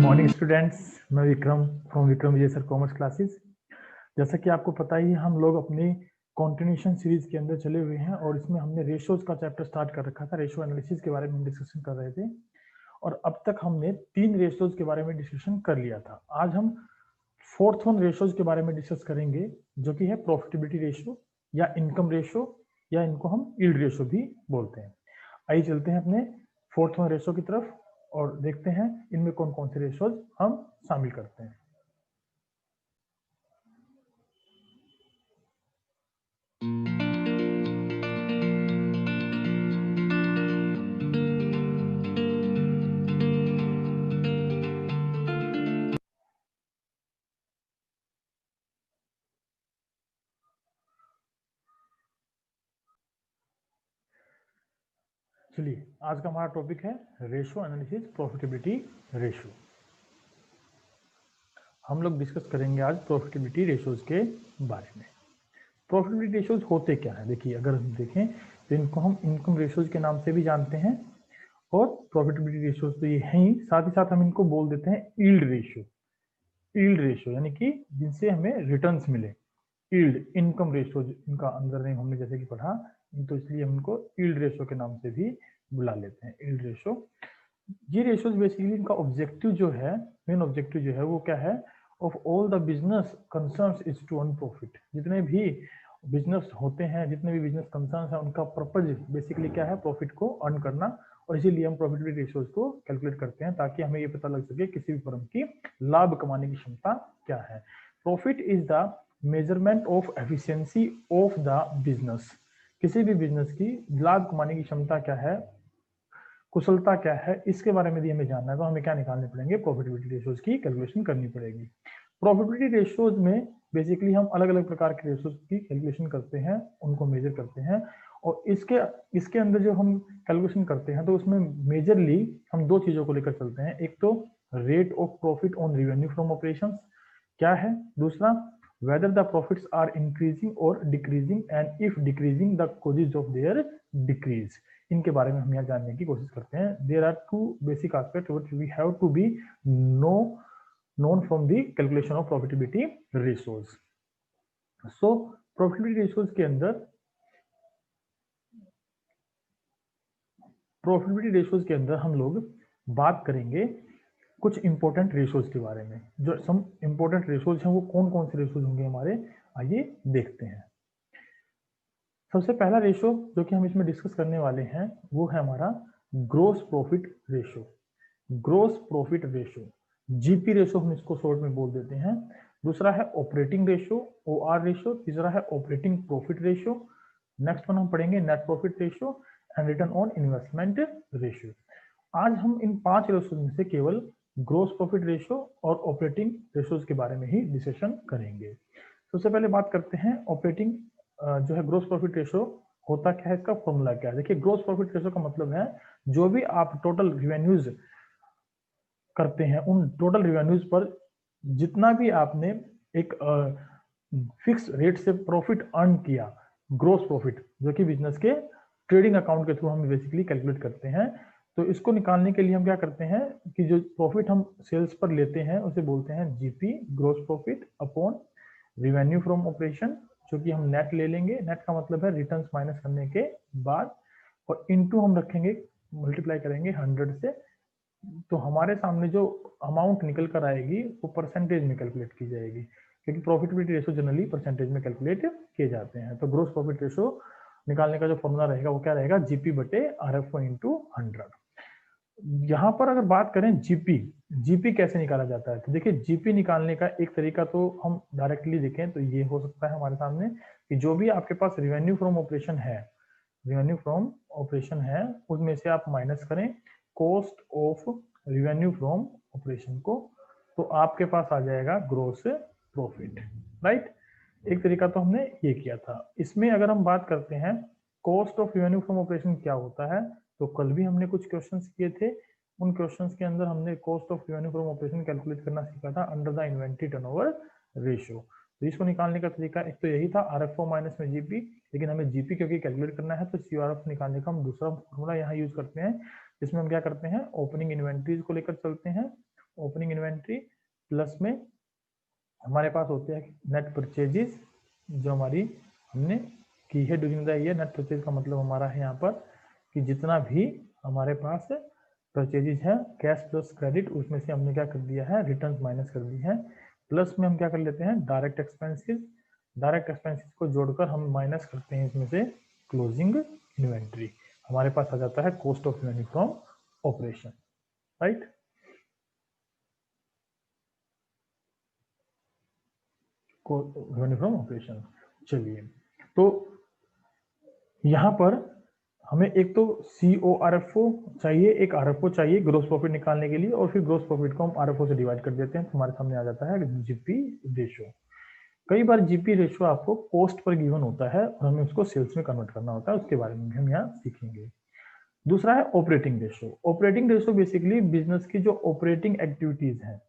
Morning students, मैं Vikram from Vikram Vijay sir commerce classes. जैसा कि आपको पता ही है, हम लोग अपनी कॉन्टिन्यूशन सीरीज के अंदर चले हुए हैं और इसमें हमने रेशोज का चैप्टर स्टार्ट कर रखा था। रेशो एनालिसिस के बारे में हम डिस्कशन कर रहे थे और अब तक हमने 3 रेशोज के बारे में डिस्कशन कर लिया था। आज हम फोर्थ वन रेशोज के बारे में डिस्कस करेंगे, जो कि है प्रॉफिटेबिलिटी रेशो या इनकम रेशो, या इनको हम यील्ड रेशो भी बोलते हैं। आइए चलते हैं अपने फोर्थ वन रेशो की तरफ और देखते हैं इनमें कौन कौन से रेशोज हम शामिल करते हैं। चलिए, आज का हमारा टॉपिक है रेशो एनालिसिस, प्रॉफिटेबिलिटी रेशो। हम लोग डिस्कस करेंगे आज प्रॉफिटेबिलिटी रेशोज के बारे में। प्रॉफिटेबिलिटी रेशोज होते क्या है? देखिए, अगर हम देखें तो इनको हम इनकम रेशोज के नाम से भी जानते हैं और प्रॉफिटेबिलिटी रेशोज तो ये हैं ही, साथ ही साथ हम इनको बोल देते हैं यील्ड रेशो। यील्ड रेशो यानी कि जिनसे हमें रिटर्न्स मिले। यील्ड, इनकम रेशो इनका अंदर नेम हमने जैसे कि पढ़ा, तो इसलिए हम इनको यील्ड रेशो के नाम से भी बुला लेते हैं, यील्ड रेशो। ये रेशोज बेसिकली इनका ऑब्जेक्टिव जो है, मेन ऑब्जेक्टिव जो है वो क्या है? Of all the business concerns is to earn profit. जितने भी बिजनेस होते हैं, जितने भी बिजनेस कंसर्न्स हैं, उनका पर्पज बेसिकली क्या है? प्रॉफिट को अर्न करना। और इसीलिए हम प्रॉफिटेबिलिटी रेशोज को कैलकुलेट करते हैं ताकि हमें ये पता लग सके किसी भी फर्म की लाभ कमाने की क्षमता क्या है। Profit is the measurement of efficiency of the business. किसी भी बिजनेस की लाभ कमाने की क्षमता क्या है, कुशलता क्या है, इसके बारे में भी हमें जानना है। तो हमें क्या निकालने पड़ेंगे? प्रॉफिटेबिलिटी रेशोज की कैलकुलेशन करनी पड़ेगी। प्रॉफिटेबिलिटी रेशोज में बेसिकली हम अलग अलग प्रकार के रेशोज की कैलकुलेशन करते हैं, उनको मेजर करते हैं। और इसके अंदर जो हम कैलकुलेशन करते हैं तो उसमें मेजरली हम दो चीजों को लेकर चलते हैं। एक तो rate of profit on revenue from operations क्या है, दूसरा whether the profits are increasing or decreasing and if decreasing the causes of their decrease। इनके बारे में हम यहाँ जानने की कोशिश करते हैं। There are two basic aspects which we have to be known from the calculation of profitability ratios। So profitability ratios के अंदर हम लोग बात करेंगे कुछ इंपॉर्टेंट रेशोज के बारे में। जो सम इंपॉर्टेंट रेशोज हैं वो कौन कौन से रेशोज होंगे हमारे, आइए देखते हैं। सबसे पहला रेशो जो कि हम इसमें डिस्कस करने वाले हैं वो है हमारा gross profit ratio. Gross profit ratio, GP ratio हम इसको शॉर्ट में बोल देते हैं। दूसरा है ऑपरेटिंग रेशो, ओआर रेशो। तीसरा है operating profit ratio. Next one हम पढ़ेंगे net profit ratio and return on investment ratio. आज हम इन 5 रेशोज में से केवल ग्रोस प्रॉफिट रेशो और ऑपरेटिंग रेशोज के बारे में ही डिस्कशन करेंगे। सबसे पहले बात करते हैं ऑपरेटिंग जो है ग्रोस प्रॉफिट रेशो होता क्या है, इसका फॉर्मूला क्या है। देखिए, ग्रोस प्रॉफिट रेशो का मतलब है जो भी आप टोटल रिवेन्यूज करते हैं, उन टोटल रिवेन्यूज पर जितना भी आपने एक फिक्स रेट से प्रॉफिट अर्न किया, ग्रोस प्रॉफिट, जो कि बिजनेस के ट्रेडिंग अकाउंट के थ्रू हम बेसिकली कैलकुलेट करते हैं। तो इसको निकालने के लिए हम क्या करते हैं कि जो प्रॉफिट हम सेल्स पर लेते हैं उसे बोलते हैं GP, gross profit upon revenue from operation, जो कि हम नेट ले लेंगे। नेट का मतलब है रिटर्न्स माइनस करने के बाद, और इनटू हम रखेंगे, मल्टीप्लाई करेंगे 100 से। तो हमारे सामने जो अमाउंट निकल कर आएगी वो परसेंटेज में कैलकुलेट की जाएगी, क्योंकि प्रॉफिटेबिलिटी रेशो जनरली परसेंटेज में कैलकुलेट किए जाते हैं। तो ग्रोस प्रॉफिट रेशो निकालने का जो फॉर्मूला रहेगा वो क्या रहेगा? जीपी बटे आरएफओ इंटू 100। यहाँ पर अगर बात करें जीपी कैसे निकाला जाता है, तो देखिए जीपी निकालने का एक तरीका तो हम डायरेक्टली देखें तो ये हो सकता है हमारे सामने कि जो भी आपके पास रिवेन्यू फ्रॉम ऑपरेशन है, उसमें से आप माइनस करें cost of revenue from operation को, तो आपके पास आ जाएगा ग्रोस प्रॉफिट, राइट। एक तरीका तो हमने ये किया था। इसमें अगर हम बात करते हैं cost of revenue from operation क्या होता है, तो कल भी हमने कुछ क्वेश्चंस किए थे। उन क्वेश्चंस के अंदर हमने cost of revenue from operation calculate करना सीखा था under the inventory turnover ratio. तो इसको निकालने का तरीका एक तो यही था, आरएफओ माइनस में जीपी, लेकिन हमें जीपी क्योंकि कैलकुलेट करना है तो सीआरएफ निकालने का हम दूसरा फॉर्मूला यहाँ यूज करते हैं, जिसमें हम क्या करते हैं ओपनिंग इन्वेंट्रीज को लेकर चलते हैं ओपनिंग इन्वेंट्री प्लस में हमारे पास होते हैं नेट परचेजेस जो हमारी हमने की है during the year. Net purchase का मतलब हमारा है यहाँ पर कि जितना भी हमारे पास परचेजेज है कैश प्लस क्रेडिट, उसमें से हमने क्या कर दिया है, रिटर्न माइनस कर दी है। प्लस में हम क्या कर लेते हैं, डायरेक्ट एक्सपेंसेस। डायरेक्ट एक्सपेंसेस को जोड़कर हम माइनस करते हैं इसमें से क्लोजिंग इन्वेंट्री। हमारे पास आ जाता है cost of revenue from operation, right. Revenue from operation. चलिए, तो यहाँ पर हमें एक तो CORFO चाहिए, एक RFO चाहिए ग्रोस प्रॉफिट निकालने के लिए, और फिर ग्रोस प्रॉफिट को हम RFO से डिवाइड कर देते हैं तो हमारे सामने आ जाता है GP रेशो। कई बार GP रेशो आपको कॉस्ट पर गिवन होता है और हमें उसको सेल्स में कन्वर्ट करना होता है, उसके बारे में हम यहाँ सीखेंगे। दूसरा है operating ratio. Operating ratio basically business की जो ऑपरेटिंग एक्टिविटीज हैं,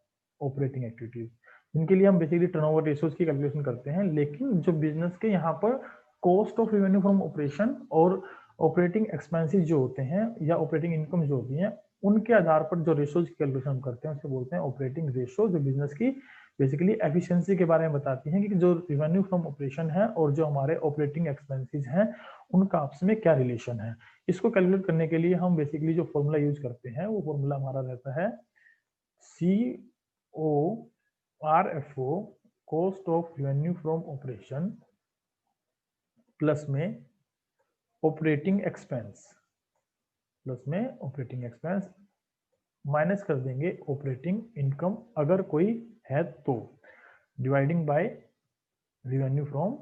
ऑपरेटिंग एक्टिविटीज जिनके लिए हम बेसिकली टर्नओवर रेशोज की कैलकुलेशन करते हैं, लेकिन जो बिजनेस के यहाँ पर cost of revenue from operation और ऑपरेटिंग एक्सपेंसेस जो होते हैं या ऑपरेटिंग इनकम जो होती हैं, उनके आधार पर जो रेशोज की कैलकुलेशन हम करते हैं उसको बोलते हैं ऑपरेटिंग रेशो, जो बिजनेस की बेसिकली एफिशिएंसी के बारे में बताती हैं कि जो रेवेन्यू फ्रॉम ऑपरेशन है और जो हमारे ऑपरेटिंग एक्सपेंसेस हैं उनका आपस में क्या रिलेशन है। इसको कैलकुलेट करने के लिए हम बेसिकली जो फॉर्मूला यूज करते हैं वो फॉर्मूला हमारा रहता है CORFO, cost of revenue from operation, plus में ऑपरेटिंग एक्सपेंस, प्लस में ऑपरेटिंग एक्सपेंस माइनस कर देंगे ऑपरेटिंग इनकम अगर कोई है तो, dividing by revenue from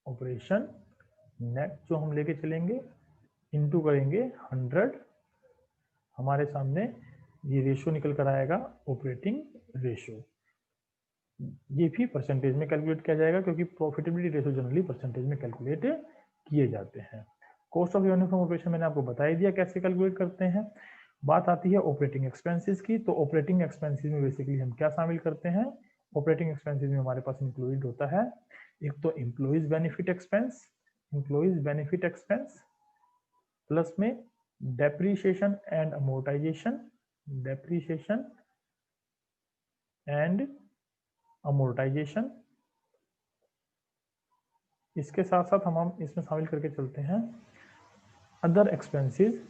operation net जो हम लेके चलेंगे, इनटू करेंगे 100। हमारे सामने ये रेशो निकल कर आएगा ऑपरेटिंग रेशो। ये भी परसेंटेज में कैलकुलेट किया जाएगा क्योंकि प्रॉफिटेबिलिटी रेशो जनरली परसेंटेज में कैलकुलेट किए जाते हैं। Cost of revenue from operation मैंने आपको बता ही दिया कैसे कैलकुलेट करते हैं। बात आती है ऑपरेटिंग एक्सपेंसेस की, तो ऑपरेटिंग एक्सपेंसेस में बेसिकली हम क्या शामिल करते हैं। ऑपरेटिंग एक्सपेंसेस में हमारे पास इंक्लूडेड होता है एक तो employees benefit expense, employees benefit expense, plus में depreciation and amortization, depreciation and amortization. इसके साथ साथ हम इसमें शामिल करके चलते हैं अदर एक्सपेंसेस।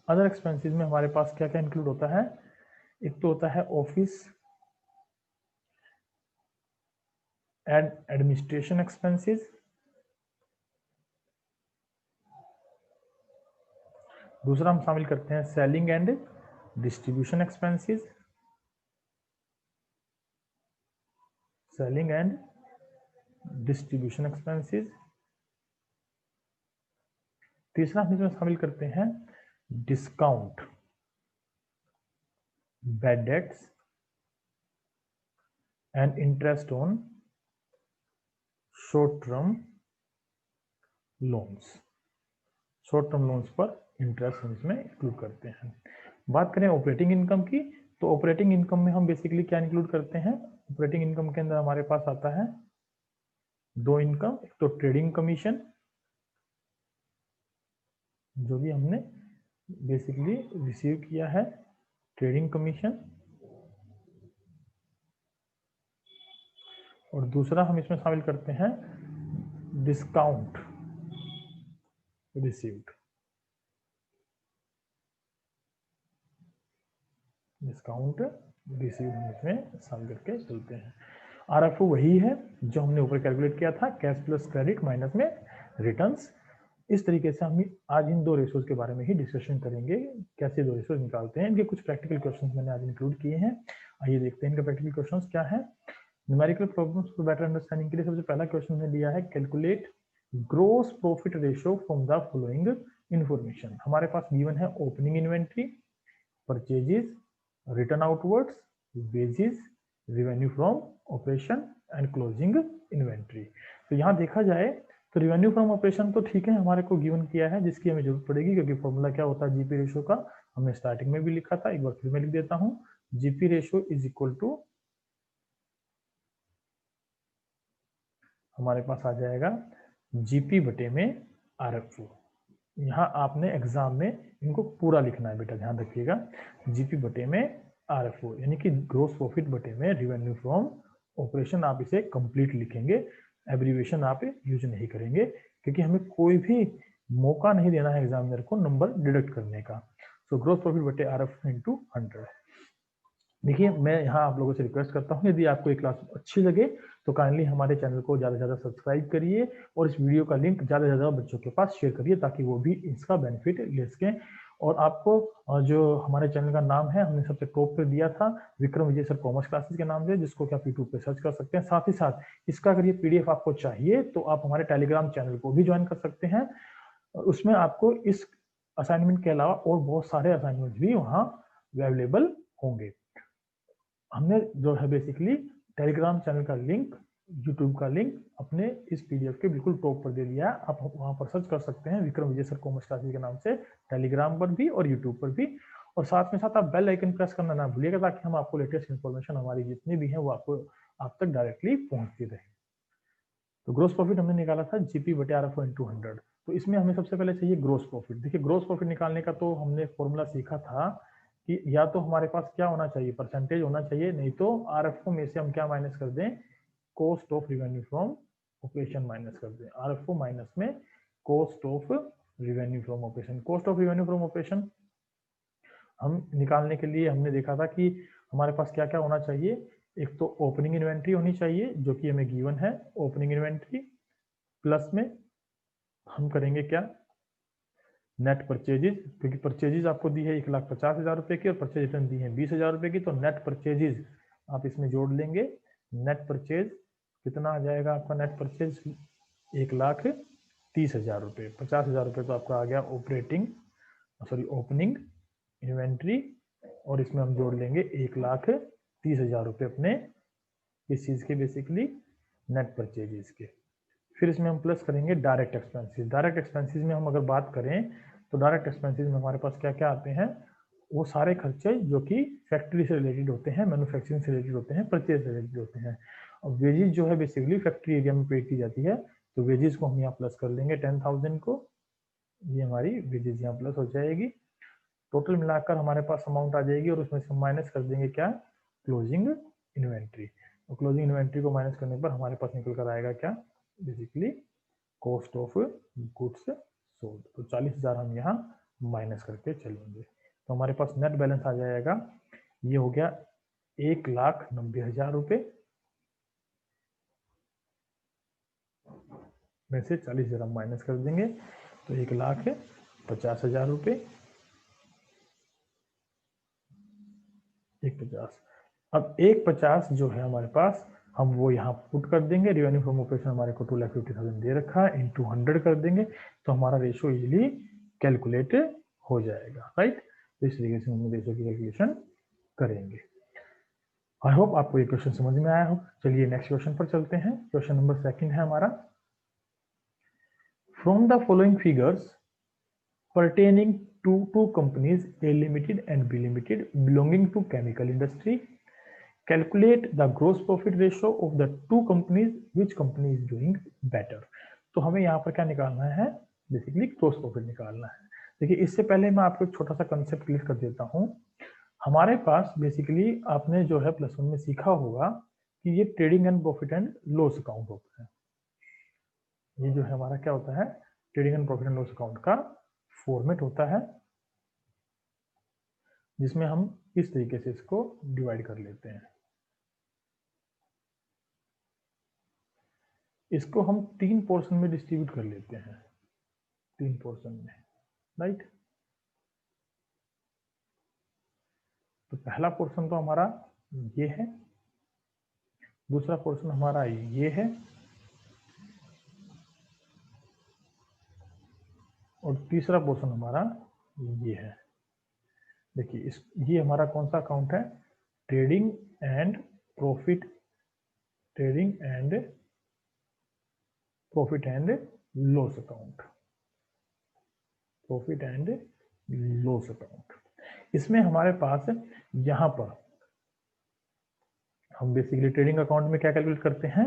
अदर एक्सपेंसेस में हमारे पास क्या क्या इंक्लूड होता है, एक तो होता है ऑफिस एंड एडमिनिस्ट्रेशन एक्सपेंसेस, दूसरा हम शामिल करते हैं selling and distribution expenses, selling and distribution expenses. तीसरा हम इसमें शामिल करते हैं discount, bad debts and interest on short term loans. Short term loans पर इंटरेस्ट हम इसमें इंक्लूड करते हैं। बात करें ऑपरेटिंग इनकम की, तो ऑपरेटिंग इनकम में हम बेसिकली क्या इंक्लूड करते हैं। ऑपरेटिंग इनकम के अंदर हमारे पास आता है दो इनकम, एक तो ट्रेडिंग कमीशन जो भी हमने बेसिकली रिसीव किया है, ट्रेडिंग कमीशन, और दूसरा हम इसमें शामिल करते हैं डिस्काउंट रिसीव्ड, डिस्काउंट रिसीव्ड हम इसमें शामिल करके चलते हैं। RFO वही है जो हमने ऊपर कैलकुलेट किया था, कैश प्लस क्रेडिट माइनस में रिटर्न्स। इस तरीके से हम आज इन दो रेशोज के बारे में ही डिस्कशन करेंगे, कैसे दो रेशोज निकालते हैं। इनके कुछ प्रैक्टिकल क्वेश्चंस मैंने आज इंक्लूड किए हैं, आइए देखते हैं इनके प्रैक्टिकल क्वेश्चंस क्या है। न्यूमेरिकल प्रॉब्लम्स को बेटर अंडरस्टैंडिंग के लिए सबसे पहला क्वेश्चन ने दिया है calculate gross profit ratio from the following information. हमारे पास गिवन है opening inventory, purchases, return outwards, wages, revenue from operation and closing inventory. तो यहाँ देखा जाए तो रेवेन्यू फ्रॉम ऑपरेशन तो ठीक है हमारे को गिवन किया है, जिसकी हमें जरूरत पड़ेगी क्योंकि फॉर्मूला क्या होता है जीपी रेशियो का, हमने स्टार्टिंग में भी लिखा था, एक बार फिर मैं लिख देता हूँ। GP ratio is equal to, हमारे पास आ जाएगा जीपी बटे में आरएफओ। यहाँ आपने एग्जाम में इनको पूरा लिखना है बेटा, ध्यान रखिएगा। जीपी बटे में RFO, यानी कि ग्रोस प्रॉफिट बटे में रेवेन्यू फ्रॉम ऑपरेशन। आप इसे कंप्लीट लिखेंगे, एब्रीविएशन आप यूज नहीं करेंगे, क्योंकि हमें कोई भी मौका नहीं देना है एग्जामिनर को नंबर डिडक्ट करने का। सो ग्रोस प्रॉफिट बटे RFO इंटू 100। देखिए, मैं यहाँ आप लोगों से रिक्वेस्ट करता हूँ, यदि आपको ये क्लास अच्छी लगे तो काइंडली हमारे चैनल को ज़्यादा से ज़्यादा सब्सक्राइब करिए और इस वीडियो का लिंक ज़्यादा से ज़्यादा बच्चों के पास शेयर करिए, ताकि वो भी इसका बेनिफिट ले सकें। और आपको जो हमारे चैनल का नाम है, हमने सबसे टॉप पे दिया था विक्रम विजय सर कॉमर्स क्लासेस के नाम से, जिसको कि आप यूट्यूब पे सर्च कर सकते हैं। साथ ही साथ इसका अगर ये PDF आपको चाहिए तो आप हमारे टेलीग्राम चैनल को भी ज्वाइन कर सकते हैं। उसमें आपको इस असाइनमेंट के अलावा और बहुत सारे असाइनमेंट भी वहाँ अवेलेबल होंगे। हमने जो है बेसिकली टेलीग्राम चैनल का लिंक, यूट्यूब का लिंक अपने इस PDF के बिल्कुल टॉप पर दे दिया है। आप वहाँ पर सर्च कर सकते हैं विक्रम विजय सर कॉमर्स क्लासेस के नाम से, टेलीग्राम पर भी और यूट्यूब पर भी। और साथ में साथ आप बेल आइकन प्रेस करना ना भूलिएगा, ताकि हम आपको लेटेस्ट इन्फॉर्मेशन हमारी जितनी भी है वो आपको आप तक डायरेक्टली पहुँचती रहे। तो ग्रोस प्रॉफिट हमने निकाला था GP बटे RFO इंटू 100। तो इसमें हमें सबसे पहले चाहिए ग्रोस प्रॉफिट। देखिए, ग्रोस प्रॉफिट निकालने का तो हमने फॉर्मूला सीखा था कि या तो हमारे पास क्या होना चाहिए, परसेंटेज होना चाहिए, नहीं तो RFO में से हम क्या माइनस कर दें, cost of revenue from operation minus कर दें। RFO माइनस में cost of revenue from operation. Cost of revenue from operation हम निकालने के लिए हमने देखा था कि हमारे पास क्या क्या होना चाहिए। एक तो ओपनिंग इन्वेंट्री होनी चाहिए, जो कि हमें गिवन है। ओपनिंग इन्वेंट्री प्लस में हम करेंगे क्या, नेट परचेजेज, क्योंकि परचेजेज आपको दी है 1,50,000 रुपये की और परचेज रिटर्न दी है 20,000 रुपये की। तो नेट परचेजेज आप इसमें जोड़ लेंगे। नेट परचेज कितना आ जाएगा आपका, नेट परचेज 1,30,000 रुपये। 50,000 रुपये तो आपका आ गया ओपनिंग इन्वेंट्री, और इसमें हम जोड़ लेंगे 1,30,000 रुपये अपने इस चीज़ के बेसिकली नेट परचेजेस के। फिर इसमें हम प्लस करेंगे डायरेक्ट एक्सपेंसेस। डायरेक्ट एक्सपेंसेस में हम अगर बात करें तो डायरेक्ट एक्सपेंसेस में हमारे पास क्या क्या आते हैं, वो सारे खर्चे जो कि फैक्ट्री से रिलेटेड होते हैं, मैन्युफैक्चरिंग से रिलेटेड होते हैं, परचेज से रिलेटेड होते हैं। और वेजेस जो है बेसिकली फैक्ट्री एरिया में पे की जाती है, तो वेजेस को हम यहाँ प्लस कर लेंगे 10,000 को। ये हमारी वेजेस यहाँ प्लस हो जाएगी। टोटल मिलाकर हमारे पास अमाउंट आ जाएगी, और उसमें से माइनस कर देंगे क्या, क्लोजिंग इन्वेंट्री। तो क्लोजिंग इन्वेंट्री को माइनस करने पर हमारे पास निकल कर आएगा क्या, basically cost of goods sold. तो 40,000 हम यहाँ माइनस करके चलेंगे, तो हमारे पास नेट बैलेंस आ जाएगा, ये हो गया 1,90,000 रुपये में से 40,000 हम माइनस कर देंगे, तो 1,50,000 रुपये 1,50,000। अब 1,50,000 जो है हमारे पास, हम वो यहाँ पुट कर देंगे। रेवेन्यू फ्रॉम ऑपरेशन हमारे को 2,50,000 दे रखा है, इंटू 100 कर देंगे, तो हमारा रेशो इजीली कैलकुलेट हो जाएगा, राइट। तो इस तरीके से हम रेशो की कैलकुलेशन करेंगे। आई होप आपको ये क्वेश्चन समझ में आया हो। चलिए नेक्स्ट क्वेश्चन पर चलते हैं। क्वेश्चन नंबर 2 है हमारा, from the following figures pertaining to two companies, A Limited and B Limited, belonging to chemical industry, calculate the gross profit ratio of the two companies, which company is doing better। तो हमें यहाँ पर क्या निकालना है, basically gross profit निकालना है। देखिए, इससे पहले मैं आपको एक छोटा सा कंसेप्ट क्लियर कर देता हूँ। हमारे पास बेसिकली आपने जो है +1 में सीखा होगा कि ये trading and profit and loss account होता है। ये जो है हमारा क्या होता है, trading and profit and loss account का फॉर्मेट होता है, जिसमें हम इस तरीके से इसको डिवाइड कर लेते हैं। इसको हम 3 पोर्शन में डिस्ट्रीब्यूट कर लेते हैं, 3 पोर्शन में, राइट। तो पहला पोर्शन तो हमारा ये है, दूसरा पोर्शन हमारा ये है, और तीसरा पोर्शन हमारा ये है। देखिए, ये हमारा कौन सा अकाउंट है, trading and profit and loss account, profit and loss account. इसमें हमारे पास यहाँ पर हम बेसिकली ट्रेडिंग अकाउंट में क्या कैलकुलेट करते हैं,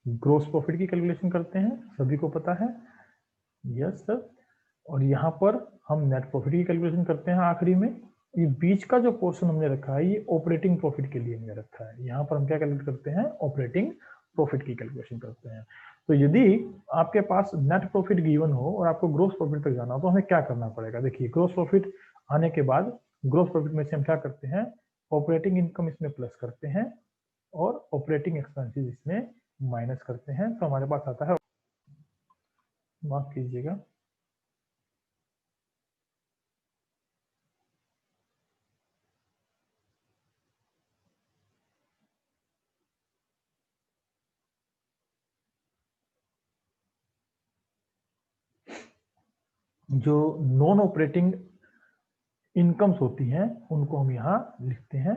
ग्रोस प्रॉफिट की कैलकुलेशन करते हैं, सभी को पता है, यस सर। और यहाँ पर हम नेट प्रॉफिट की कैलकुलेशन करते हैं आखिरी में, ये बीच का जो पोर्शन हमने रखा है ये ऑपरेटिंग प्रॉफिट के लिए हमने रखा है। यहाँ पर हम क्या कैलकुलेट करते हैं, ऑपरेटिंग प्रॉफिट की कैलकुलेशन करते हैं। तो यदि आपके पास नेट प्रॉफिट गिवन हो और आपको ग्रोस प्रॉफिट तक जाना हो तो हमें क्या करना पड़ेगा। देखिए ग्रोस प्रॉफिट आने के बाद ग्रोस प्रॉफिट में से हम क्या करते हैं, ऑपरेटिंग इनकम इसमें प्लस करते हैं और ऑपरेटिंग एक्सपेंसेस इसमें माइनस करते हैं। तो हमारे पास आता है, माफ कीजिएगा, जो नॉन ऑपरेटिंग इनकम्स होती हैं उनको हम यहाँ लिखते हैं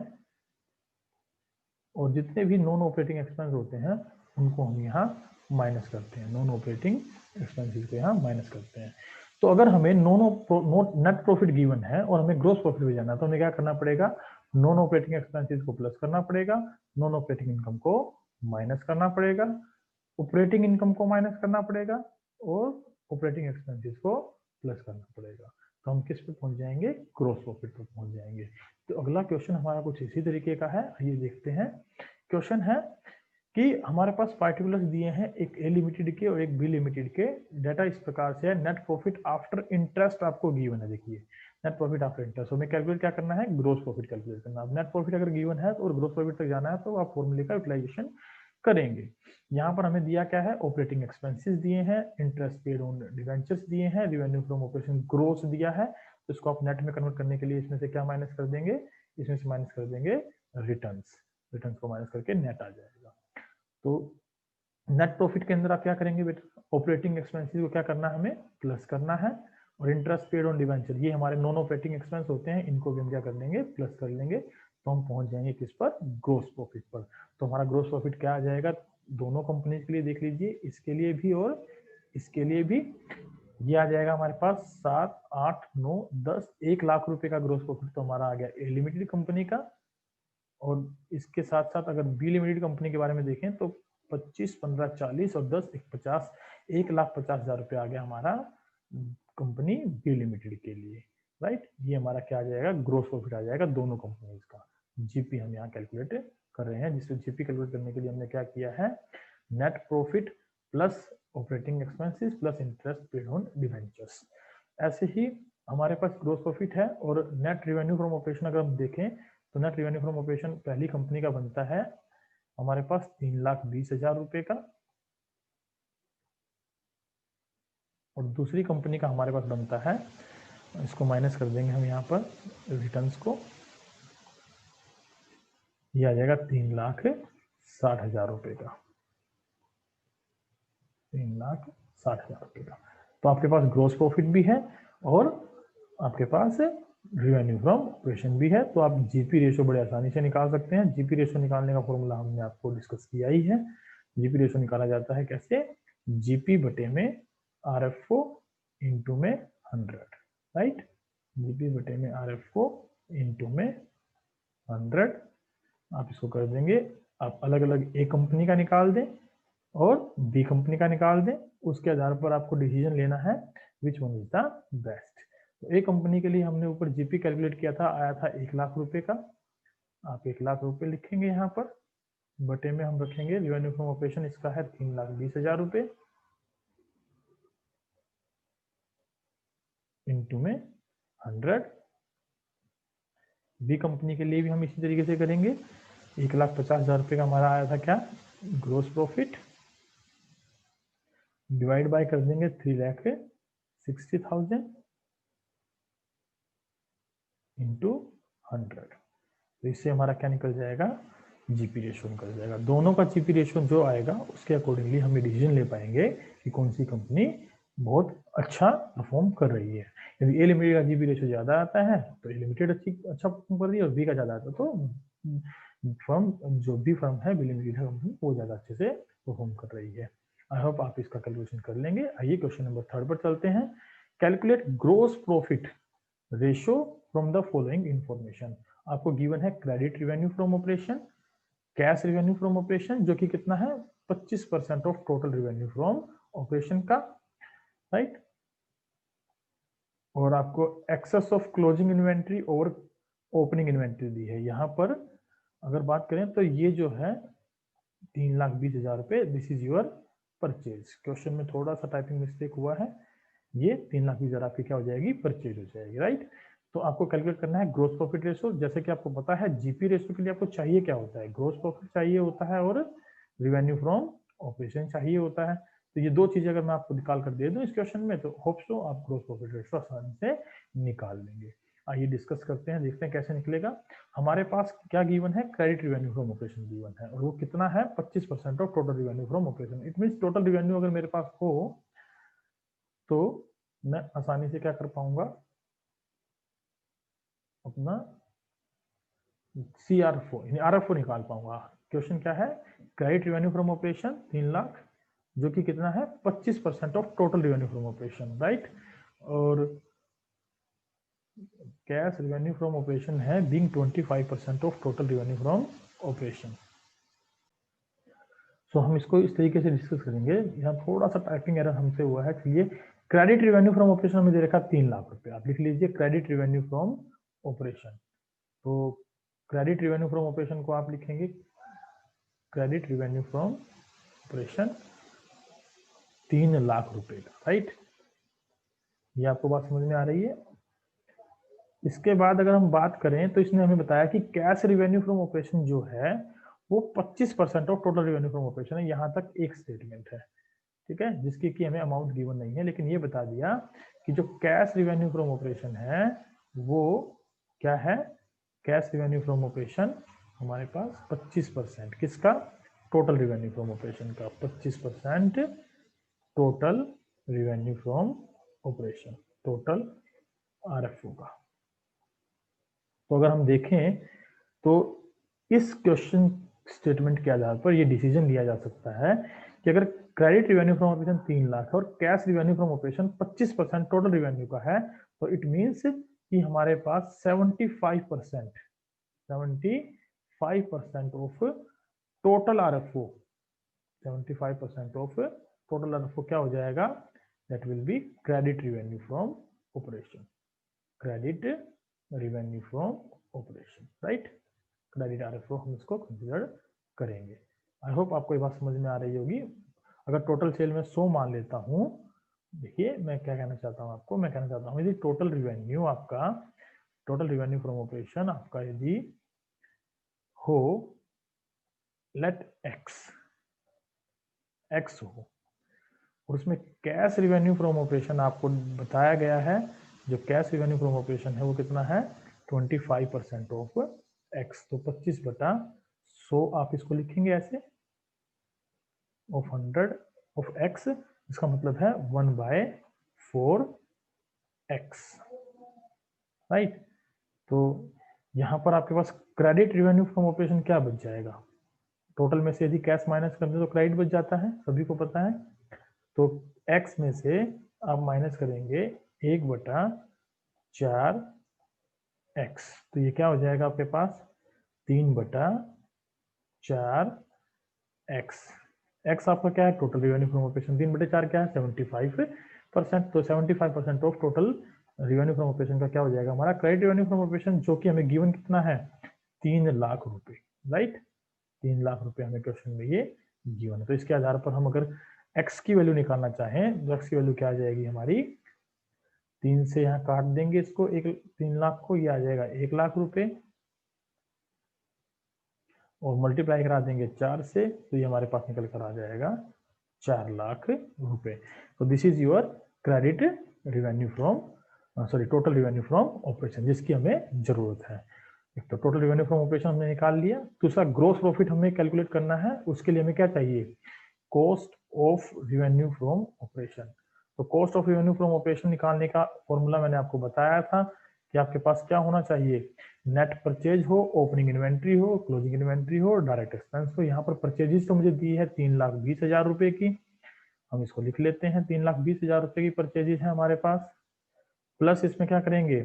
और जितने भी नॉन ऑपरेटिंग एक्सपेंस होते हैं उनको हम यहाँ माइनस करते हैं। नॉन ऑपरेटिंग एक्सपेंसेस को यहाँ माइनस करते हैं। तो अगर हमें नेट प्रॉफिट गिवन है और हमें ग्रोस प्रॉफिट भी जाना है तो हमें क्या करना पड़ेगा, नॉन ऑपरेटिंग एक्सपेंसेस को प्लस करना पड़ेगा, नॉन ऑपरेटिंग इनकम को माइनस करना पड़ेगा, ऑपरेटिंग इनकम को माइनस करना पड़ेगा और ऑपरेटिंग एक्सपेंसेस को प्लस करना पड़ेगा। तो हम किस पे पहुंच जाएंगे, ग्रोस प्रॉफिट पर पहुंच जाएंगे। तो अगला क्वेश्चन हमारा कुछ इसी तरीके का है, आइए देखते हैं। क्वेश्चन है कि हमारे पास पार्टिकुलर्स दिए हैं, एक ए लिमिटेड के और एक बी लिमिटेड के। डाटा इस प्रकार से है, नेट प्रॉफिट आफ्टर इंटरेस्ट आपको गिवन है। देखिए नेट प्रॉफिट आफ्टर इंटरेस्ट, हमें कैलकुलेट क्या करना है, ग्रोस प्रॉफिट कैलकुलेट करना। अब नेट प्रॉफिट अगर गिवन है और ग्रोस प्रॉफिट तक जाना है तो आप फॉर्मूले का यूटिलाइजेशन करेंगे। यहाँ पर हमें दिया क्या है, ऑपरेटिंग एक्सपेंसेस दिए हैं, इंटरेस्ट पेड ऑन डिवेंचर्स दिए हैं, रेवेन्यू फ्रॉम ऑपरेशन ग्रोस दिया है। तो इसको आप नेट में कन्वर्ट करने के लिए इसमें से क्या माइनस कर देंगे, इसमें से माइनस कर देंगे रिटर्न्स। रिटर्न्स को माइनस करके नेट आ जाएगा। तो नेट प्रॉफिट के अंदर आप क्या करेंगे बेटा, ऑपरेटिंग एक्सपेंसेस को क्या करना है, हमें प्लस करना है और इंटरेस्ट पेड ऑन डिवेंचर ये हमारे नॉन ऑपरेटिंग एक्सपेंस होते हैं, इनको भी हम क्या कर लेंगे, प्लस कर लेंगे। तो हम पहुंच जाएंगे किस पर, ग्रोस प्रॉफिट पर। तो हमारा ग्रोस प्रॉफिट क्या आ जाएगा, दोनों कंपनीज के लिए देख लीजिए, इसके लिए भी और इसके लिए भी। ये आ जाएगा हमारे पास 7, 8, 9, 10, 1 लाख रुपए का ग्रोस प्रॉफिट तो हमारा आ गया ए लिमिटेड कंपनी का। और इसके साथ साथ अगर बी लिमिटेड कंपनी के बारे में देखें तो 25, 15, 40 और 10, 50, 1,50,000 रुपये आ गया हमारा कंपनी बी लिमिटेड के लिए। राइट, ये हमारा क्या आ जाएगा, ग्रोस प्रॉफिट आ जाएगा दोनों कंपनीज का। जीपी हम यहाँ कैलकुलेट कर रहे हैं, जिससे जीपी कैलकुलेट करने के लिए हमने क्या किया है, net profit plus operating expenses plus interest paid on debentures. ऐसे ही हमारे पास ग्रोस प्रॉफिट है और नेट रेवेन्यू फ्रॉम ऑपरेशन अगर हम देखें तो नेट रेवेन्यू फ्रॉम ऑपरेशन पहली कंपनी का बनता है हमारे पास 3,20,000 रुपए का और दूसरी कंपनी का हमारे पास बनता है, इसको माइनस कर देंगे हम यहाँ पर रिटर्न्स को, ये आ जाएगा 3,60,000 रुपए का, 3,60,000 रुपए का। तो आपके पास ग्रोस प्रॉफिट भी है और आपके पास रेवेन्यू फ्रॉम ऑपरेशन भी है। तो आप जीपी रेशो बड़े आसानी से निकाल सकते हैं। जीपी रेशो निकालने का फॉर्मूला हमने आपको डिस्कस किया ही है। जीपी रेशो निकाला जाता है कैसे, जीपी बटे में आरएफओ इंटू में 100, राइट। जीपी बटे में आरएफओ इंटू में 100। आप इसको कर देंगे, आप अलग अलग ए कंपनी का निकाल दें और बी कंपनी का निकाल दें, उसके आधार पर आपको डिसीजन लेना है which one is the best. तो ए कंपनी के लिए हमने ऊपर जीपी कैलकुलेट किया था, आया था 1 लाख रुपए का। आप 1 लाख रुपए लिखेंगे यहाँ पर, बटे में हम रखेंगे रेवेन्यू फ्रॉम ऑपरेशन, इसका है 3,20,000 रुपए इंटू में 100। बी कंपनी के लिए भी हम इसी तरीके से करेंगे। 1,50,000 रुपए का हमारा आया था क्या, ग्रोस प्रॉफिट, डिवाइड बाय कर देंगे 3,60,000 इंटू 100। तो इससे हमारा क्या निकल जाएगा, जीपी रेशो निकल जाएगा। दोनों का जीपी रेशो जो आएगा उसके अकॉर्डिंगली हम डिसीजन ले पाएंगे कि कौन सी कंपनी बहुत अच्छा परफॉर्म कर रही है। यदि ए लिमिटेड का जीपी रेशो ज्यादा आता है तो ए लिमिटेड अच्छा परफॉर्म कर रही है और बी का ज्यादा आता है तो फर्म जो भी फर्म है बी लिमिटेड कंपनी वो ज्यादा अच्छे से परफॉर्म कर रही है। आई होप आप इसका कैलकुलेशन कर लेंगे। आइए क्वेश्चन नंबर 3 पर चलते हैं। Calculate gross profit ratio from the following information. आपको गिवन है credit revenue from operation, cash revenue from operation जो कि कितना है 25% of total revenue from operation का, राइट। और आपको excess of closing inventory over opening inventory दी है। यहाँ पर अगर बात करें तो ये जो है 3,20,000 रुपये, this is your purchase. Question में थोड़ा सा टाइपिंग मिस्टेक हुआ है, ये 3,20,000 आपकी क्या हो जाएगी, परचेज हो जाएगी, राइट। तो आपको कैलकुलेट करना है ग्रोस प्रॉफिट रेशो। जैसे कि आपको पता है जीपी रेशो के लिए आपको चाहिए क्या होता है, ग्रोस प्रॉफिट चाहिए होता है और रिवेन्यू फ्रॉम ऑपरेशन चाहिए होता है। तो ये दो चीजें अगर मैं आपको निकाल कर दे दूं इस क्वेश्चन में, तो होप सो आप ग्रोस प्रॉफिट रेशो आसानी से निकाल लेंगे। आइए डिस्कस करते हैं, देखते हैं कैसे निकलेगा। हमारे पास क्या गिवन है, credit revenue from operation given है, और वो कितना है, 25% of total revenue from operation. It mean total revenue अगर मेरे पास हो तो मैं आसानी से क्या कर पाऊंगा, अपना CR4 यानी RFO निकाल पाऊंगा। क्वेश्चन क्या है, credit revenue from operation 3 lakh, जो कि कितना है, 25% of total revenue from operation, right. और कैश रिवेन्यू फ्रॉम ऑपरेशन है being 25% of total revenue from operation. So हम इसको इस तरीके से डिस्कस करेंगे। यहाँ थोड़ा सा टाइपिंग एरर हमसे हुआ है, इसलिए क्रेडिट रिवेन्यू फ्रॉम ऑपरेशन में दे रखा 3 लाख रुपए, आप लिख लीजिए क्रेडिट रिवेन्यू फ्रॉम ऑपरेशन। तो क्रेडिट रिवेन्यू फ्रॉम ऑपरेशन को आप लिखेंगे credit revenue from operation 3 lakh रुपए का, राइट। ये आपको बात समझ में आ रही है। इसके बाद अगर हम बात करें तो इसने हमें बताया कि कैश रिवेन्यू फ्रॉम ऑपरेशन जो है वो 25% of total revenue from operation है। यहाँ तक एक स्टेटमेंट है, ठीक है, जिसकी कि हमें अमाउंट गिवन नहीं है, लेकिन ये बता दिया कि जो कैश रिवेन्यू फ्रॉम ऑपरेशन है वो क्या है, कैश रिवेन्यू फ्रॉम ऑपरेशन हमारे पास 25%, किसका, टोटल रिवेन्यू फ्रॉम ऑपरेशन का 25% total revenue from operation, total RFO का। तो अगर हम देखें तो इस क्वेश्चन स्टेटमेंट के आधार पर ये डिसीजन लिया जा सकता है कि अगर credit revenue from operation 3 lakh और cash revenue from operation 25% total revenue का है, तो इट मीन्स कि हमारे पास 75% of total RFO, 75% of total RFO क्या हो जाएगा, that will be credit revenue from operation, credit revenue from operation, right. Credit RFO हम इसको कंसिडर करेंगे। आई होप आपको ये बात समझ में आ रही होगी। अगर टोटल सेल में 100 मान लेता हूँ, देखिए मैं क्या कहना चाहता हूँ आपको, मैं कहना चाहता हूँ यदि टोटल रिवेन्यू आपका, टोटल रिवेन्यू फ्रॉम ऑपरेशन आपका यदि हो, लेट एक्स हो, और उसमें कैश रिवेन्यू फ्रॉम ऑपरेशन आपको बताया गया है, जो कैश रिवेन्यू फ्रॉम ऑपरेशन है वो कितना है, 25% ऑफ एक्स, तो 25/100 आप इसको लिखेंगे ऐसे, ऑफ 100 ऑफ एक्स, इसका मतलब है 1/4x, राइट। तो यहाँ पर आपके पास क्रेडिट रिवेन्यू फ्रॉम ऑपरेशन क्या बच जाएगा, टोटल में से यदि कैश माइनस कर दे तो क्रेडिट बच जाता है, सभी को पता है। तो x में से आप माइनस करेंगे 1/4x, तो ये क्या हो जाएगा आपके पास 3/4x। x आपका क्या है, टोटल रिवेन्यू फ्रॉम ऑपरेशन, 3/4 क्या है, 75%। तो 75% of total revenue from operation का क्या हो जाएगा हमारा क्रेडिट रिवेन्यू फ्रॉम ऑपरेशन, जो कि हमें गिवन कितना है, 3 लाख रुपए, राइट। 3 लाख रुपए हमें क्वेश्चन में ये गिवन है। तो इसके आधार पर हम अगर x की वैल्यू निकालना चाहें तो x की वैल्यू क्या आ जाएगी हमारी, 3 से यहाँ काट देंगे इसको, 3 लाख को, ये आ जाएगा 1 लाख रुपए, और मल्टीप्लाई करा देंगे 4 से, तो ये हमारे पास निकल कर आ जाएगा 4 लाख रुपए। तो this is your credit revenue from, sorry total revenue from operation, जिसकी हमें जरूरत है। एक तो टोटल रिवेन्यू फ्रॉम ऑपरेशन हमने निकाल लिया, दूसरा ग्रोस प्रॉफिट हमें कैलकुलेट करना है, उसके लिए हमें क्या चाहिए, cost of revenue from operation. तो cost of revenue from operation निकालने का फॉर्मूला मैंने आपको बताया था कि आपके पास क्या होना चाहिए, नेट परचेज हो, ओपनिंग इन्वेंट्री हो, क्लोजिंग इन्वेंट्री हो, डायरेक्ट एक्सपेंस हो। यहाँ पर परचेजेस तो मुझे दी है 3,20,000 रुपए की, हम इसको लिख लेते हैं, 3,20,000 रुपए की परचेजेस है हमारे पास, प्लस इसमें क्या करेंगे,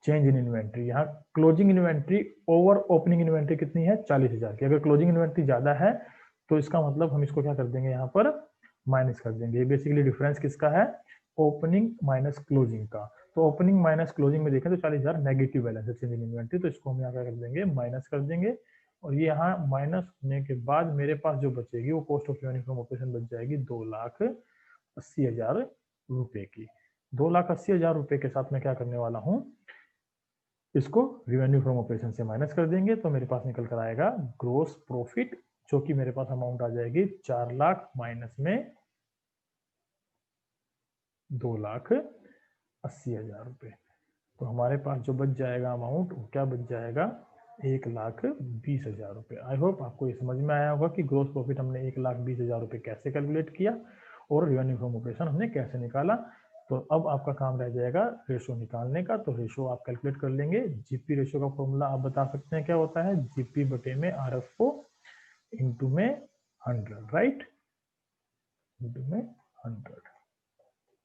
चेंज इन इन्वेंट्री। यहाँ closing inventory over opening inventory कितनी है, 40,000 की। अगर क्लोजिंग इन्वेंट्री ज्यादा है तो इसका मतलब हम इसको क्या कर देंगे, यहाँ पर माइनस कर देंगे। बेसिकली डिफरेंस किसका है, ओपनिंग माइनस क्लोजिंग का। तो ओपनिंग माइनस क्लोजिंग में देखें तो 40,000 नेगेटिव बैलेंस है चेंज इन इन्वेंट्री, तो इसको हम यहाँ कर देंगे माइनस कर देंगे, और ये यहाँ माइनस होने के बाद मेरे पास जो बचेगी वो cost of revenue from operation बच जाएगी 2,80,000 रुपए की। 2,80,000 रुपए के साथ मैं क्या करने वाला हूँ, इसको रेवेन्यू फ्रॉम ऑपरेशन से माइनस कर देंगे, तो मेरे पास निकल कर आएगा ग्रोस प्रॉफिट, जो कि मेरे पास अमाउंट आ जाएगी 4 लाख माइनस में 2,80,000 रुपए। तो हमारे पास जो बच जाएगा अमाउंट वो क्या बच जाएगा, 1,20,000 रुपए। आई होप आपको ये समझ में आया होगा कि ग्रोस प्रॉफिट हमने 1,20,000 रुपए कैसे कैलकुलेट किया और रेवेन्यू फ्रॉम ऑपरेशन हमने कैसे निकाला। तो अब आपका काम रह जाएगा रेशो निकालने का, तो रेशो आप कैलकुलेट कर लेंगे। जीपी रेशो का फॉर्मूला आप बता सकते हैं क्या होता है, जीपी बटे में आरएफओ इंटू में 100, राइट, इंटू में 100।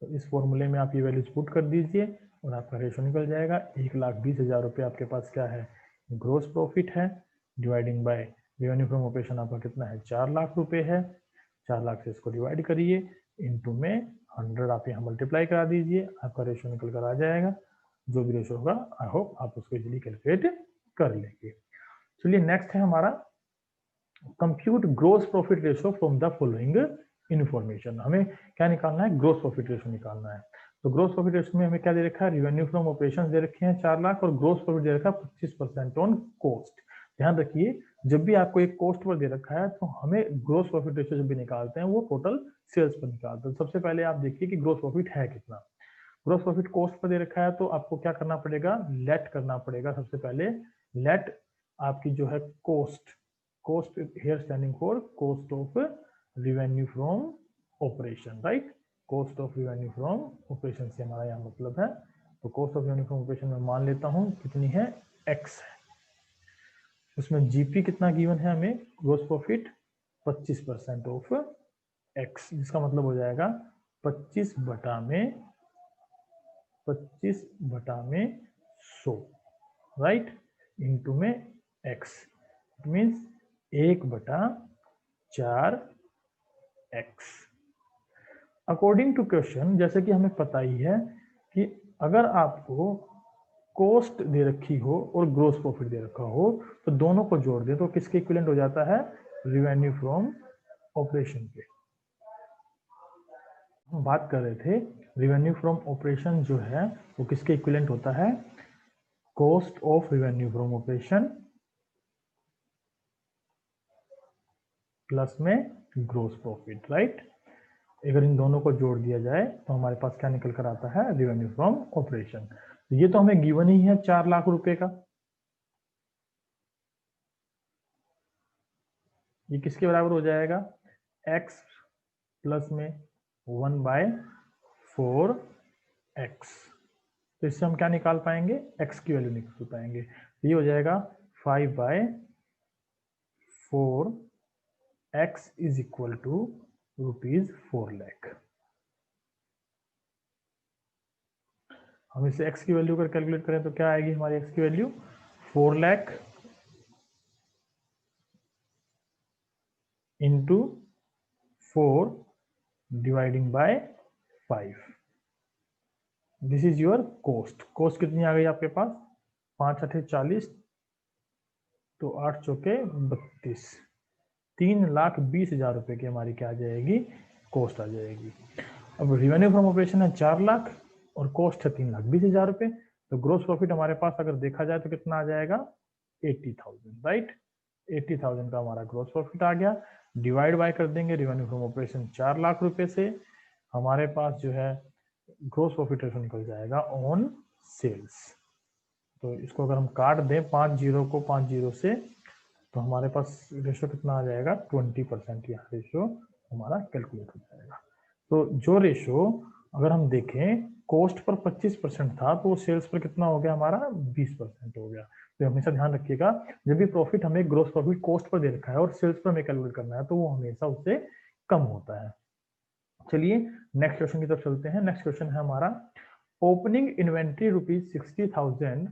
तो इस फॉर्मूले में आप ये वैल्यूज पुट कर दीजिए और आपका रेशो निकल जाएगा। 1,20,000 रुपये आपके पास क्या है, ग्रोस प्रॉफिट है, dividing by revenue from operation आपका कितना है, 4 लाख रुपए है। 4 लाख से इसको डिवाइड करिए, इंटू में 100 आप यहाँ मल्टीप्लाई करा दीजिए, आपका रेशो निकल कर आ जाएगा। जो भी रेशो होगा आई होप आप उसको इजीली कैलकुलेट कर लेंगे। चलिए नेक्स्ट है हमारा compute gross profit ratio from the following information. हमें क्या निकालना है, ग्रोस प्रॉफिट रेशो निकालना है। तो ग्रोस प्रॉफिट रेशो में हमें क्या दे रखा है, रेवेन्यू फ्रॉम ऑपरेशन दे रखे हैं 4 लाख और ग्रोस प्रॉफिट दे रखा है 25% ऑन कॉस्ट। ध्यान रखिए जब भी आपको एक कॉस्ट पर दे रखा है तो हमें ग्रोस प्रॉफिट रेशो जब भी निकालते हैं वो टोटल सेल्स पर निकालते हैं। सबसे पहले आप देखिए कि ग्रोस प्रॉफिट है कितना। ग्रोस प्रॉफिट कॉस्ट पर दे रखा है तो आपको क्या करना पड़ेगा, लेट करना पड़ेगा। सबसे पहले लेट आपकी जो है cost, cost here standing for cost of revenue from operation, right, cost of revenue from operation से हमारा यहाँ मतलब है। तो cost of revenue from operation में मान लेता हूँ कितनी है, x है। उसमें GP कितना गिवन है हमें, gross profit 25% ऑफ x, जिसका मतलब हो जाएगा 25 बटा में 100, राइट, इंटू में x, it means 1/4x। According to question, जैसे कि हमें पता ही है कि अगर आपको कॉस्ट दे रखी हो और ग्रोस प्रॉफिट दे रखा हो तो दोनों को जोड़ दे तो किसके इक्विवेलेंट हो जाता है, रेवेन्यू फ्रॉम ऑपरेशन के। हम बात कर रहे थे रेवेन्यू फ्रॉम ऑपरेशन जो है वो किसके इक्विवेलेंट होता है, cost of revenue from operation plus में ग्रोस प्रॉफिट, राइट। अगर इन दोनों को जोड़ दिया जाए तो हमारे पास क्या निकल कर आता है, रेवेन्यू फ्रॉम ऑपरेशन। ये तो हमें गिवन ही है 4 लाख रुपए का। ये किसके बराबर हो जाएगा, x प्लस में 1/4x। तो इससे हम क्या निकाल पाएंगे, x की वैल्यू निकाल पाएंगे। ये हो जाएगा 5/4x is equal to ₹4 lakh. हम इसे x की वैल्यू कर कैलकुलेट करें तो क्या आएगी हमारी x की value, 4 lakh into 4 dividing by 5। This is your cost. Cost कितनी आ गई आपके पास, 5 8 40, तो 8 चौके 32, 3,20,000 रुपए की हमारी क्या आ जाएगी, कॉस्ट आ जाएगी। अब रेवेन्यू फ्रॉम ऑपरेशन है 4 लाख और कॉस्ट है 3,20,000 रुपए, तो ग्रोस प्रॉफिट हमारे पास अगर देखा जाए तो कितना आ जाएगा, 80,000, राइट। 80,000 का हमारा ग्रोस प्रॉफिट आ गया। डिवाइड बाय कर देंगे रेवेन्यू फ्रॉम ऑपरेशन 4 लाख रुपए से, हमारे पास जो है ग्रोस प्रॉफिट रेशो निकल जाएगा ऑन सेल्स। तो इसको अगर हम काट दें 5 जीरो को 5 जीरो से तो हमारे पास रेशो कितना आ जाएगा, 20%। यहाँ रेशो हमारा कैलकुलेट हो जाएगा। तो जो रेशो अगर हम देखें कॉस्ट पर 25% था तो सेल्स पर कितना हो गया हमारा, 20% हो गया। तो हमेशा ध्यान रखिएगा जब भी प्रॉफिट हमें ग्रोस प्रॉफिट कॉस्ट पर दे रखा है और सेल्स पर हमें कैलकुलेट करना है तो वो हमेशा उससे कम होता है। चलिए नेक्स्ट क्वेश्चन की तरफ चलते हैं। नेक्स्ट क्वेश्चन है हमारा, opening inventory ₹60,000,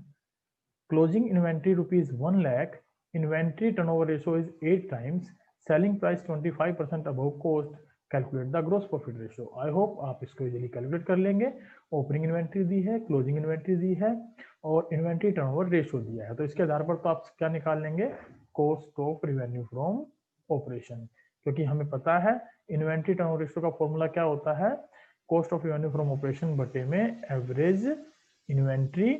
closing inventory ₹1 lakh, inventory turnover ratio is 8 times, selling price 25% above cost, calculate the gross profit ratio. I hope आप इसको इजीली कैलकुलेट कर लेंगे। ओपनिंग इन्वेंट्री दी है, क्लोजिंग इन्वेंट्री दी है और इन्वेंट्री टर्नओवर रेशियो दिया है। तो इसके आधार पर तो आप क्या निकाल लेंगे, cost of revenue from operation, क्योंकि हमें पता है इन्वेंट्री टर्नओवर रेशियो का फॉर्मूला क्या होता है, cost of revenue from operation बटे में एवरेज इन्वेंट्री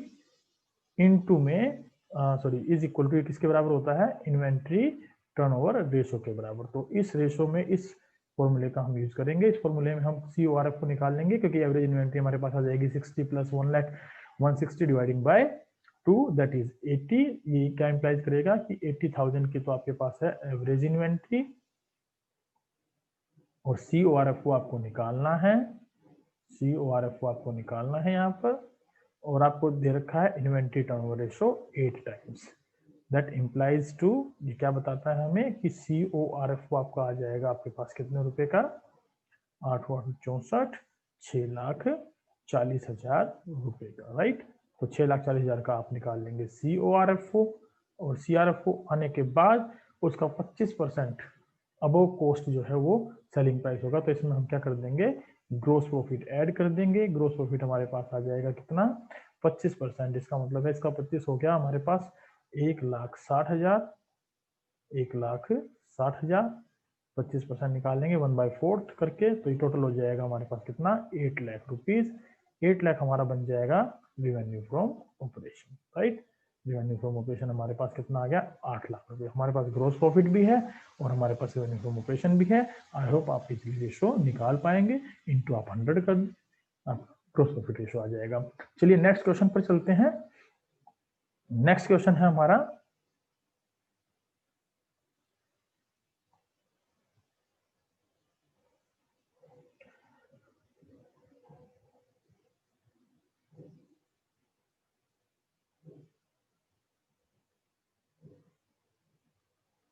इनटू में सॉरी इज इक्वल टू किसके बराबर होता है, इन्वेंट्री टर्नओवर रेशियो के बराबर। तो इस रेशियो में इस फॉर्मूले का हम यूज करेंगे। इस फॉर्मूले में हम CORF को निकाल लेंगे, क्योंकि एवरेज इन्वेंट्री हमारे पास आ जाएगी 60 plus 1,60,000 dividing by 2 that is 80। ये क्या इंप्लाइज करेगा कि 80,000 की तो आपके पास है एवरेज इन्वेंट्री और CORF को आपको निकालना है, CORF को आपको निकालना है यहाँ पर, और आपको दे रखा है inventory turnover ratio 8 times. That implies to, ये क्या बताता है हमें कि CORF को आपका आ जाएगा आपके पास कितने रुपए का, 8,864 6,40,000 रुपए का, राइट। तो 6,40,000 का आप निकाल लेंगे CORF को, और CRF को आने के बाद उसका 25% अबव कॉस्ट जो है वो सेलिंग प्राइस होगा। तो इसमें हम क्या कर देंगे, ग्रोस प्रॉफिट ऐड कर देंगे। ग्रोस प्रॉफिट हमारे पास आ जाएगा कितना, 25%। इसका मतलब है इसका 25 हो गया हमारे पास 1,60,000, 1,60,000, 25% निकाल लेंगे 1/4 करके, तो ये टोटल हो जाएगा हमारे पास कितना, 8 लाख रुपीज। 8 लाख हमारा बन जाएगा revenue from operation, right. Revenue from operation हमारे पास कितना आ गया, 8 लाख रुपए। हमारे पास ग्रोस प्रॉफिट भी है और हमारे पास रेवेन्यू फ्रॉम ऑपरेशन भी है। आई होप आप इजीली रेशो निकाल पाएंगे। इनटू आप 100 कर, ग्रोस प्रॉफिट रेशो आ जाएगा। चलिए नेक्स्ट क्वेश्चन पर चलते हैं। नेक्स्ट क्वेश्चन है हमारा,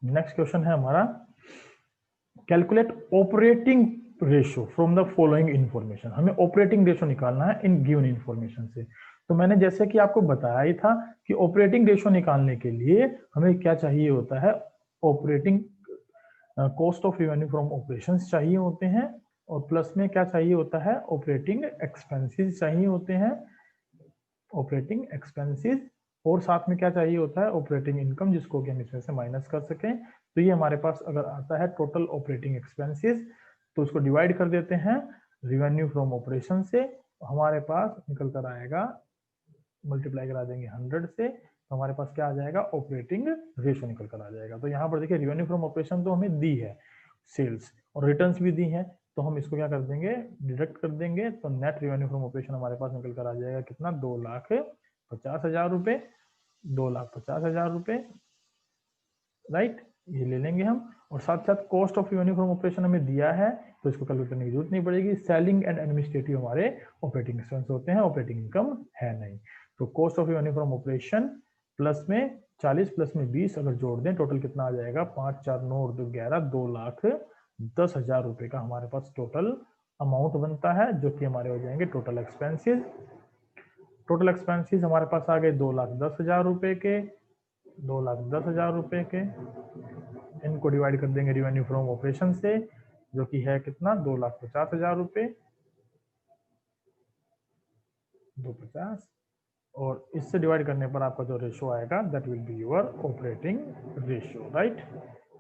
नेक्स्ट क्वेश्चन है हमारा, calculate operating ratio from the following information. हमें ऑपरेटिंग रेशियो निकालना है इन गिवन इंफॉर्मेशन से। तो मैंने जैसे कि आपको बताया ही था कि ऑपरेटिंग रेशियो निकालने के लिए हमें क्या चाहिए होता है, operating cost of revenue from operations चाहिए होते हैं, और प्लस में क्या चाहिए होता है, ऑपरेटिंग एक्सपेंसेस चाहिए होते हैं, ऑपरेटिंग एक्सपेंसेस, और साथ में क्या चाहिए होता है, ऑपरेटिंग इनकम, जिसको कि हम इसमें से माइनस कर सकें। तो ये हमारे पास अगर आता है टोटल ऑपरेटिंग एक्सपेंसेस, तो उसको डिवाइड कर देते हैं रिवेन्यू फ्रॉम ऑपरेशन से, हमारे पास निकल कर आएगा, मल्टीप्लाई करा देंगे 100 से, तो हमारे पास क्या आ जाएगा, ऑपरेटिंग रेशियो निकल कर आ जाएगा। तो यहाँ पर देखिए रिवेन्यू फ्रॉम ऑपरेशन तो हमें दी है, सेल्स और रिटर्न्स भी दी है, तो हम इसको क्या कर देंगे, डिडक्ट कर देंगे। तो नेट रिवेन्यू फ्रॉम ऑपरेशन हमारे पास निकल कर आ जाएगा कितना, 2,50,000 रुपए, 2,50,000 रुपए, राइट। ये ले लेंगे हम, और साथ साथ cost of revenue from operation हमें दिया है, तो इसको कैलकुलेट करने की जरूरत नहीं पड़ेगी। सेलिंग एंड एडमिनिस्ट्रेटिव हमारे ऑपरेटिंग एक्सपेंस होते हैं, ऑपरेटिंग इनकम है नहीं। तो cost of revenue from operation plus में 40 प्लस में 20 अगर जोड़ दें, टोटल कितना आ जाएगा, 5, 4, 9 और 2, 11, 2,10,000 रुपए का हमारे पास टोटल अमाउंट बनता है, जो कि हमारे हो जाएंगे टोटल एक्सपेंसेस। टोटल एक्सपेंसेस हमारे पास आ गए 2,10,000 रुपए के, 2,10,000 रुपए के, इनको डिवाइड कर देंगे रिवेन्यू फ्रॉम ऑपरेशन से, जो कि है कितना, 2,50,000 रुपए, 250, और इससे डिवाइड करने पर आपका जो रेशो आएगा that will be your operating ratio, right.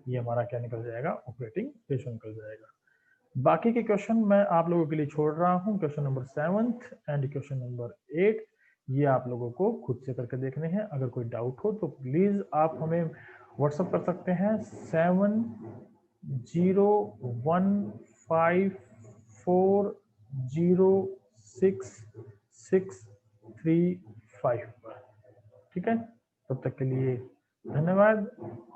ये हमारा क्या निकल जाएगा, ऑपरेटिंग रेशियो निकल जाएगा। बाकी के क्वेश्चन मैं आप लोगों के लिए छोड़ रहा हूं, question number 7 and question number 8, ये आप लोगों को खुद से करके देखने हैं। अगर कोई डाउट हो तो प्लीज आप हमें व्हाट्सएप कर सकते हैं 7015406635 पर, ठीक है। तब तक के लिए धन्यवाद।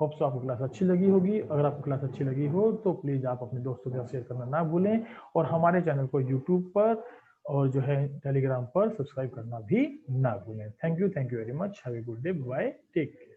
होप्स आपको क्लास अच्छी लगी होगी। अगर आपको क्लास अच्छी लगी हो तो प्लीज़ आप अपने दोस्तों के साथ शेयर करना ना भूलें, और हमारे चैनल को यूट्यूब पर और जो है टेलीग्राम पर सब्सक्राइब करना भी ना भूलें। Thank you very much, have a good day, bye, take care.